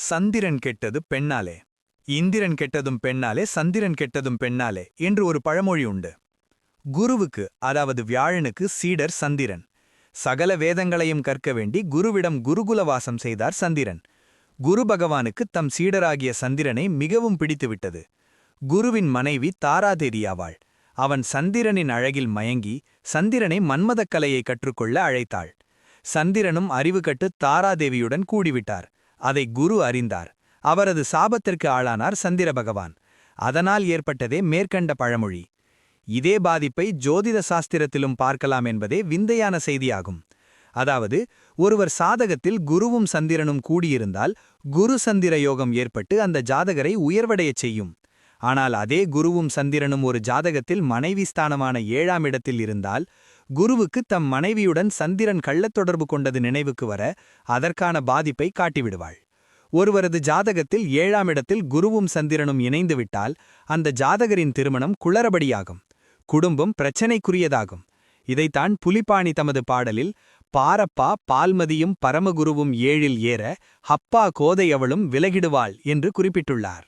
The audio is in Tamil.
சந்திரன் கெட்டது பெண்ணாலே, இந்திரன் கெட்டதும் பெண்ணாலே, சந்திரன் கெட்டதும் பெண்ணாலே என்று ஒரு பழமொழி உண்டு. குருவுக்கு, அதாவது வியாழனுக்கு சீடர் சந்திரன். சகல வேதங்களையும் கற்க வேண்டி குருவிடம் குருகுலவாசம் செய்தார் சந்திரன். குரு பகவானுக்கு தம் சீடராகிய சந்திரனை மிகவும் பிடித்துவிட்டது. குருவின் மனைவி தாராதேவியாவாள். அவன் சந்திரனின் அழகில் மயங்கி சந்திரனை மன்மதக் கலையை கற்றுக்கொள்ள அழைத்தாள். சந்திரனும் அறிவு கட்டு தாராதேவியுடன் கூடிவிட்டார். அதை குரு அறிந்தார். அவரது சாபத்திற்கு ஆளானார் சந்திர பகவான். அதனால் ஏற்பட்டதே மேற்கண்ட பழமொழி. இதே பாதிப்பை ஜோதிட சாஸ்திரத்திலும் பார்க்கலாம் என்பதே விந்தையான செய்தியாகும். அதாவது, ஒருவர் சாதகத்தில் குருவும் சந்திரனும் கூடியிருந்தால் குரு சந்திர யோகம் ஏற்பட்டு அந்த ஜாதகரை உயர்வடையச் செய்யும். ஆனால் அதே குருவும் சந்திரனும் ஒரு ஜாதகத்தில் மனைவி ஸ்தானமான 7ஆம் இடத்தில் இருந்தால் குருவுக்கு தம் மனைவியுடன் சந்திரன் கள்ளத் தொடர்பு கொண்டது நினைவுக்கு வர அதற்கான பாதிப்பை காட்டிவிடுவாள். ஒருவரது ஜாதகத்தில் 7ஆம் இடத்தில் குருவும் சந்திரனும் இணைந்துவிட்டால் அந்த ஜாதகரின் திருமணம் குளறபடியாகும். குடும்பம் பிரச்சனைக்குரியதாகும். இதைத்தான் புலிப்பாணி தமது பாடலில் பாரப்பா பால்மதியும் பரமகுருவும் 7இல் ஏற ஹப்பா கோதையவளும் விலகிடுவாள் என்று குறிப்பிட்டுள்ளார்.